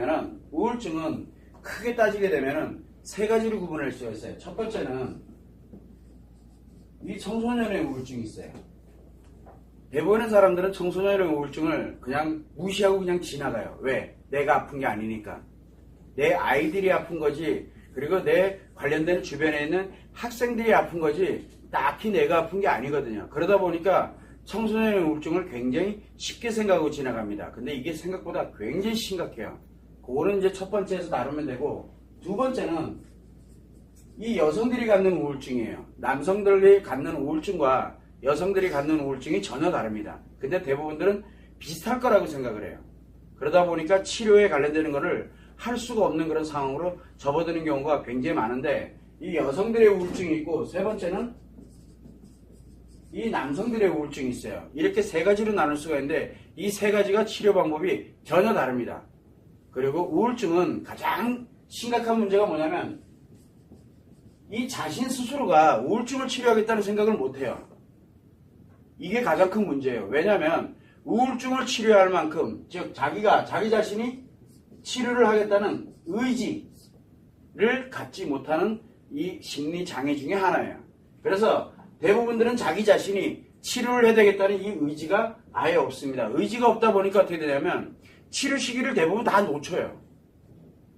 되면은 우울증은 크게 따지게 되면은 세 가지로 구분할 수가 있어요. 첫 번째는 이 청소년의 우울증이 있어요. 대부분의 사람들은 청소년의 우울증을 그냥 무시하고 그냥 지나가요. 왜? 내가 아픈 게 아니니까. 내 아이들이 아픈 거지, 그리고 내 관련된 주변에 있는 학생들이 아픈 거지 딱히 내가 아픈 게 아니거든요. 그러다 보니까 청소년의 우울증을 굉장히 쉽게 생각하고 지나갑니다. 근데 이게 생각보다 굉장히 심각해요. 그거는 이제 첫 번째에서 다루면 되고, 두 번째는 이 여성들이 갖는 우울증이에요. 남성들이 갖는 우울증과 여성들이 갖는 우울증이 전혀 다릅니다. 근데 대부분들은 비슷할 거라고 생각을 해요. 그러다 보니까 치료에 관련되는 거를 할 수가 없는 그런 상황으로 접어드는 경우가 굉장히 많은데, 이 여성들의 우울증이 있고, 세 번째는 이 남성들의 우울증이 있어요. 이렇게 세 가지로 나눌 수가 있는데 이 세 가지가 치료 방법이 전혀 다릅니다. 그리고 우울증은 가장 심각한 문제가 뭐냐면 이 자신 스스로가 우울증을 치료하겠다는 생각을 못해요. 이게 가장 큰 문제예요. 왜냐하면 우울증을 치료할 만큼, 즉 자기 자신이 치료를 하겠다는 의지를 갖지 못하는 이 심리 장애 중에 하나예요. 그래서 대부분들은 자기 자신이 치료를 해야 되겠다는 이 의지가 아예 없습니다. 의지가 없다 보니까 어떻게 되냐면 치료 시기를 대부분 다 놓쳐요.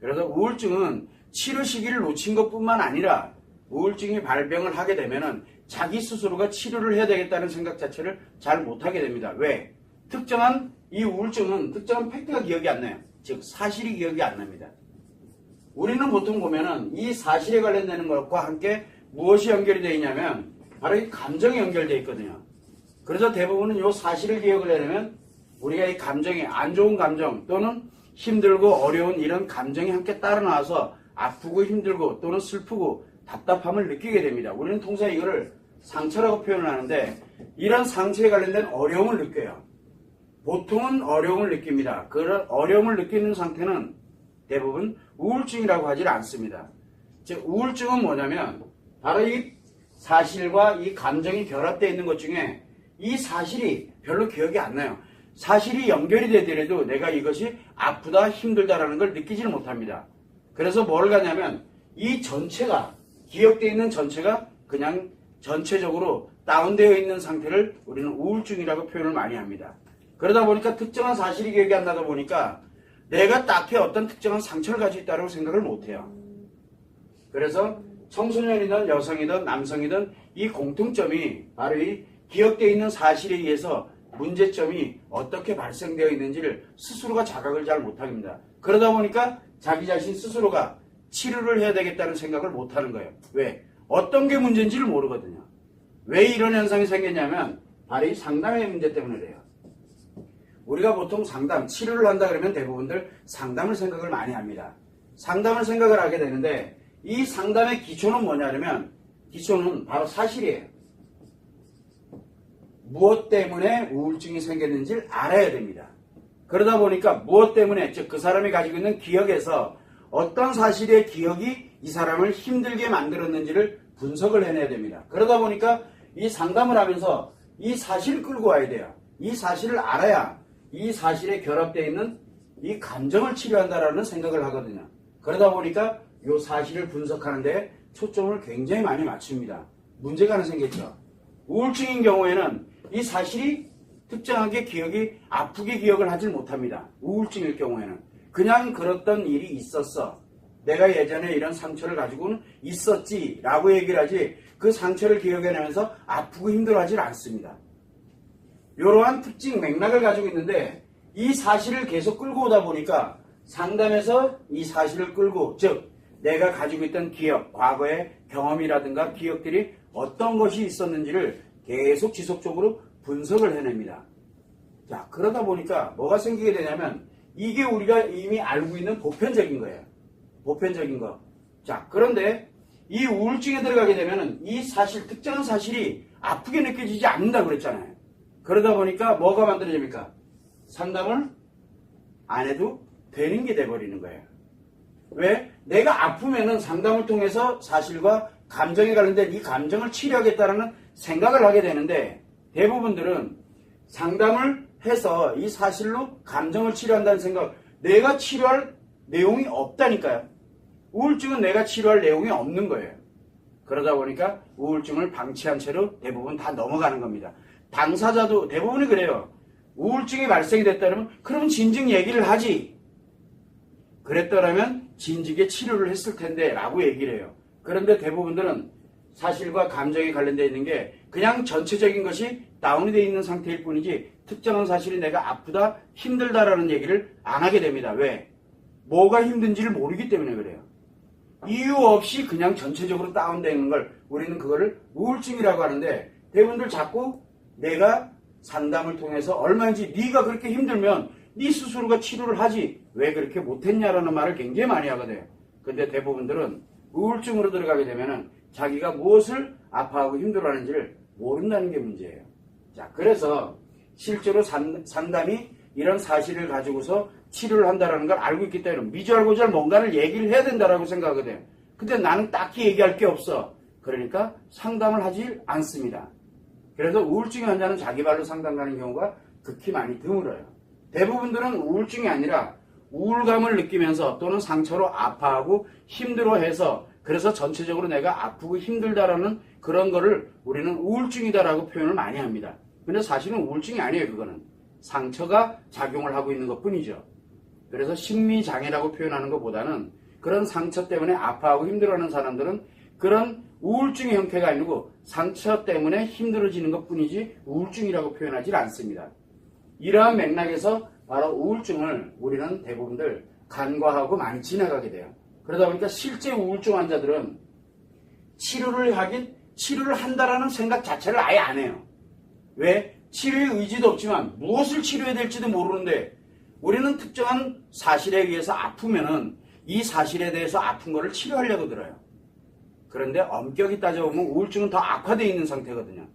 그래서 우울증은 치료 시기를 놓친 것뿐만 아니라 우울증이 발병을 하게 되면은 자기 스스로가 치료를 해야 되겠다는 생각 자체를 잘 못하게 됩니다. 왜? 특정한 이 우울증은 특정한 팩트가 기억이 안 나요. 즉 사실이 기억이 안 납니다. 우리는 보통 보면은 이 사실에 관련되는 것과 함께 무엇이 연결이 되어 있냐면 바로 이 감정이 연결되어 있거든요. 그래서 대부분은 이 사실을 기억을 하려면 우리가 이 감정이 안 좋은 감정 또는 힘들고 어려운 이런 감정이 함께 따라 나와서 아프고 힘들고 또는 슬프고 답답함을 느끼게 됩니다. 우리는 통상 이거를 상처라고 표현을 하는데 이런 상처에 관련된 어려움을 느껴요. 보통은 어려움을 느낍니다. 그런 어려움을 느끼는 상태는 대부분 우울증이라고 하질 않습니다. 즉 우울증은 뭐냐면 바로 이 사실과 이 감정이 결합되어 있는 것 중에 이 사실이 별로 기억이 안 나요. 사실이 연결이 되더라도 내가 이것이 아프다 힘들다라는 걸 느끼지를 못합니다. 그래서 뭘 가냐면 이 전체가 기억되어 있는 전체가 그냥 전체적으로 다운되어 있는 상태를 우리는 우울증이라고 표현을 많이 합니다. 그러다 보니까 특정한 사실이 기억이 안 나다 보니까 내가 딱히 어떤 특정한 상처를 가지고 있다고 생각을 못해요. 그래서 청소년이든 여성이든 남성이든 이 공통점이 바로 이 기억되어 있는 사실에 의해서 문제점이 어떻게 발생되어 있는지를 스스로가 자각을 잘 못합니다. 그러다 보니까 자기 자신 스스로가 치료를 해야 되겠다는 생각을 못하는 거예요. 왜? 어떤 게 문제인지를 모르거든요. 왜 이런 현상이 생겼냐면 바로 이 상담의 문제 때문에 그래요. 우리가 보통 상담, 치료를 한다 그러면 대부분들 상담을 생각을 많이 합니다. 상담을 생각을 하게 되는데 이 상담의 기초는 뭐냐면 기초는 바로 사실이에요. 무엇 때문에 우울증이 생겼는지를 알아야 됩니다. 그러다 보니까 무엇 때문에, 즉 그 사람이 가지고 있는 기억에서 어떤 사실의 기억이 이 사람을 힘들게 만들었는지를 분석을 해내야 됩니다. 그러다 보니까 이 상담을 하면서 이 사실을 끌고 와야 돼요. 이 사실을 알아야 이 사실에 결합되어 있는 이 감정을 치료한다라는 생각을 하거든요. 그러다 보니까 이 사실을 분석하는 데 초점을 굉장히 많이 맞춥니다. 문제가 하나 생겼죠. 우울증인 경우에는 이 사실이 특정하게 기억이 아프게 기억을 하질 못합니다. 우울증일 경우에는 그냥 그랬던 일이 있었어. 내가 예전에 이런 상처를 가지고는 있었지 라고 얘기를 하지 그 상처를 기억해내면서 아프고 힘들어하질 않습니다. 이러한 특징 맥락을 가지고 있는데 이 사실을 계속 끌고 오다 보니까 상담에서 이 사실을 끌고, 즉 내가 가지고 있던 기억, 과거의 경험이라든가 기억들이 어떤 것이 있었는지를 계속 지속적으로 분석을 해냅니다. 자, 그러다 보니까 뭐가 생기게 되냐면 이게 우리가 이미 알고 있는 보편적인 거예요. 보편적인 거. 자, 그런데 이 우울증에 들어가게 되면 이 사실, 특정한 사실이 아프게 느껴지지 않는다고 그랬잖아요. 그러다 보니까 뭐가 만들어집니까? 상담을 안 해도 되는 게 돼버리는 거예요. 왜? 내가 아프면은 상담을 통해서 사실과 감정에 관련된 이 감정을 치료하겠다는 생각을 하게 되는데 대부분들은 상담을 해서 이 사실로 감정을 치료한다는 생각, 내가 치료할 내용이 없다니까요. 우울증은 내가 치료할 내용이 없는 거예요. 그러다 보니까 우울증을 방치한 채로 대부분 다 넘어가는 겁니다. 당사자도 대부분이 그래요. 우울증이 발생이 됐다면 그럼 진즉 얘기를 하지. 그랬더라면 진즉에 치료를 했을 텐데 라고 얘기를 해요. 그런데 대부분들은 사실과 감정이 관련되어 있는 게 그냥 전체적인 것이 다운이 되어 있는 상태일 뿐이지 특정한 사실이 내가 아프다, 힘들다라는 얘기를 안 하게 됩니다. 왜? 뭐가 힘든지를 모르기 때문에 그래요. 이유 없이 그냥 전체적으로 다운되어 있는 걸 우리는 그거를 우울증이라고 하는데 대부분들 자꾸 내가 상담을 통해서 얼마인지 네가 그렇게 힘들면 네 스스로가 치료를 하지 왜 그렇게 못했냐라는 말을 굉장히 많이 하거든요. 근데 대부분들은 우울증으로 들어가게 되면은 자기가 무엇을 아파하고 힘들어하는지를 모른다는 게 문제예요. 자, 그래서 실제로 상담이 이런 사실을 가지고서 치료를 한다는 걸 알고 있기 때문에 미주알고잘 뭔가를 얘기를 해야 된다라고 생각하거든요. 근데 나는 딱히 얘기할 게 없어. 그러니까 상담을 하지 않습니다. 그래서 우울증 환자는 자기 발로 상담 가는 경우가 극히 많이 드물어요. 대부분들은 우울증이 아니라 우울감을 느끼면서 또는 상처로 아파하고 힘들어해서 그래서 전체적으로 내가 아프고 힘들다라는 그런 거를 우리는 우울증이다라고 표현을 많이 합니다. 근데 사실은 우울증이 아니에요. 그거는 상처가 작용을 하고 있는 것 뿐이죠. 그래서 심리장애라고 표현하는 것보다는 그런 상처 때문에 아파하고 힘들어하는 사람들은 그런 우울증의 형태가 아니고 상처 때문에 힘들어지는 것 뿐이지 우울증이라고 표현하지 않습니다. 이러한 맥락에서 바로 우울증을 우리는 대부분들 간과하고 많이 지나가게 돼요. 그러다 보니까 실제 우울증 환자들은 치료를 한다라는 생각 자체를 아예 안 해요. 왜? 치료의 의지도 없지만 무엇을 치료해야 될지도 모르는데 우리는 특정한 사실에 의해서 아프면은 이 사실에 대해서 아픈 거를 치료하려고 들어요. 그런데 엄격히 따져보면 우울증은 더 악화되어 있는 상태거든요.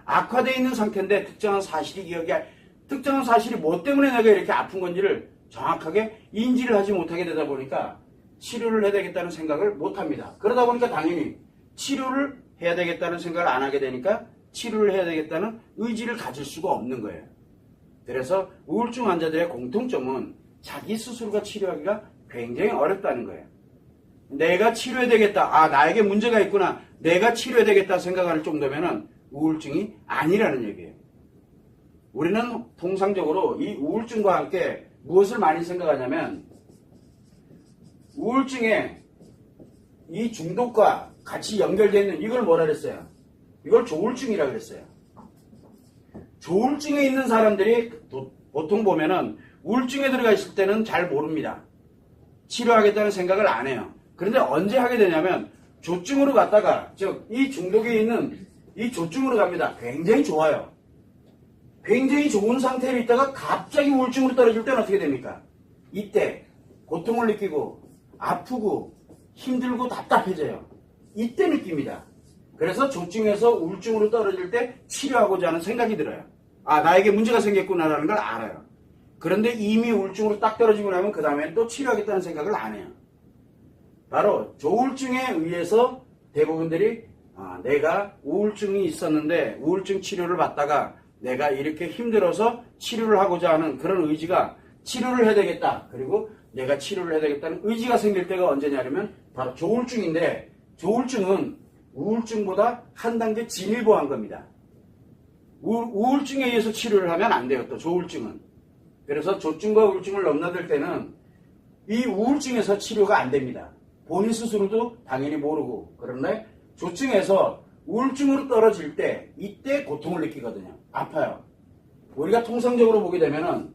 악화되어 있는 상태인데 특정한 사실이 뭐 때문에 내가 이렇게 아픈 건지를 정확하게 인지를 하지 못하게 되다 보니까 치료를 해야 되겠다는 생각을 못합니다. 그러다 보니까 당연히 치료를 해야 되겠다는 생각을 안 하게 되니까 치료를 해야 되겠다는 의지를 가질 수가 없는 거예요. 그래서 우울증 환자들의 공통점은 자기 스스로가 치료하기가 굉장히 어렵다는 거예요. 내가 치료해야 되겠다. 나에게 문제가 있구나. 내가 치료해야 되겠다 생각할 정도면은 우울증이 아니라는 얘기예요. 우리는 통상적으로 이 우울증과 함께 무엇을 많이 생각하냐면 우울증에 이 중독과 같이 연결되어 있는 이걸 뭐라 그랬어요? 이걸 조울증이라고 그랬어요. 조울증에 있는 사람들이 보통 보면은 우울증에 들어가 있을 때는 잘 모릅니다. 치료하겠다는 생각을 안 해요. 그런데 언제 하게 되냐면 조증으로 갔다가 즉 이 중독에 있는 이 조증으로 갑니다. 굉장히 좋아요. 굉장히 좋은 상태로 있다가 갑자기 우울증으로 떨어질 때는 어떻게 됩니까? 이때 고통을 느끼고 아프고 힘들고 답답해져요. 이때 느낍니다. 그래서 조증에서 우울증으로 떨어질 때 치료하고자 하는 생각이 들어요. 나에게 문제가 생겼구나라는 걸 알아요. 그런데 이미 우울증으로 딱 떨어지고 나면 그 다음에 또 치료하겠다는 생각을 안 해요. 바로 조울증에 의해서 대부분들이 내가 우울증이 있었는데 우울증 치료를 받다가 내가 이렇게 힘들어서 치료를 하고자 하는 그런 의지가 치료를 해야 되겠다. 그리고 내가 치료를 해야 되겠다는 의지가 생길 때가 언제냐면 바로 조울증인데 조울증은 우울증보다 한 단계 진일보한 겁니다. 우울증에 의해서 치료를 하면 안 돼요. 또 조울증은. 그래서 조증과 우울증을 넘나들 때는 이 우울증에서 치료가 안 됩니다. 본인 스스로도 당연히 모르고 그런데 조증에서 우울증으로 떨어질 때 이때 고통을 느끼거든요. 아파요. 우리가 통상적으로 보게 되면은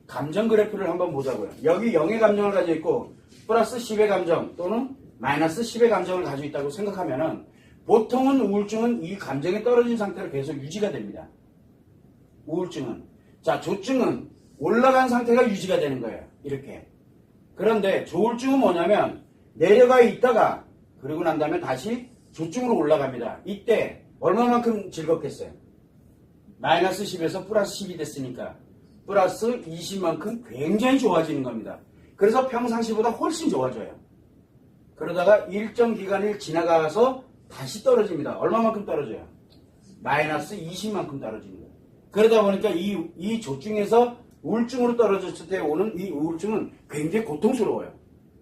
감정 그래프를 한번 보자고요. 여기 0의 감정을 가지고 있고 플러스 10의 감정 또는 마이너스 10의 감정을 가지고 있다고 생각하면은 보통은 우울증은 이 감정이 떨어진 상태로 계속 유지가 됩니다. 우울증은. 자, 조증은 올라간 상태가 유지가 되는 거예요. 이렇게. 그런데 조울증은 뭐냐면 내려가 있다가 그리고 난 다음에 다시 조증으로 올라갑니다. 이때 얼마만큼 즐겁겠어요? 마이너스 10에서 플러스 10이 됐으니까 플러스 20만큼 굉장히 좋아지는 겁니다. 그래서 평상시보다 훨씬 좋아져요. 그러다가 일정 기간을 지나가서 다시 떨어집니다. 얼마만큼 떨어져요? 마이너스 20만큼 떨어지는 거예요. 그러다 보니까 이 조증에서 우울증으로 떨어졌을 때 오는 이 우울증은 굉장히 고통스러워요.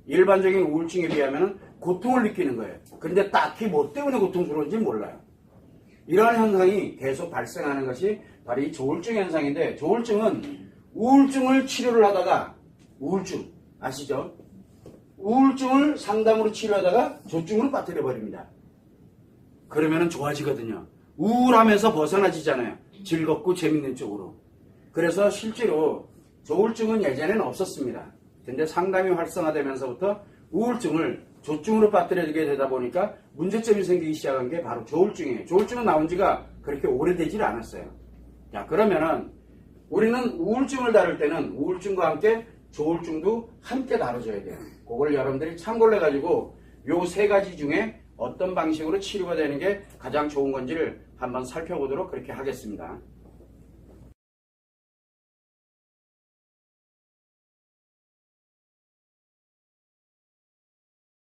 일반적인 우울증에 비하면 고통을 느끼는 거예요. 그런데 딱히 뭐 때문에 고통스러운지 몰라요. 이러한 현상이 계속 발생하는 것이 바로 이 조울증 현상인데, 조울증은 우울증을 치료를 하다가, 우울증 아시죠? 우울증을 상담으로 치료하다가 조증으로 빠뜨려 버립니다. 그러면은 좋아지거든요. 우울하면서 벗어나지잖아요. 즐겁고 재밌는 쪽으로. 그래서 실제로 조울증은 예전에는 없었습니다. 근데 상담이 활성화되면서부터 우울증을 조증으로 빠뜨리게 되다 보니까 문제점이 생기기 시작한 게 바로 조울증이에요. 조울증은 나온 지가 그렇게 오래되질 않았어요. 자, 그러면은 우리는 우울증을 다룰 때는 우울증과 함께 조울증도 함께 다뤄줘야 돼요. 그걸 여러분들이 참고를 해가지고 요 세 가지 중에 어떤 방식으로 치료가 되는 게 가장 좋은 건지를 한번 살펴보도록 그렇게 하겠습니다.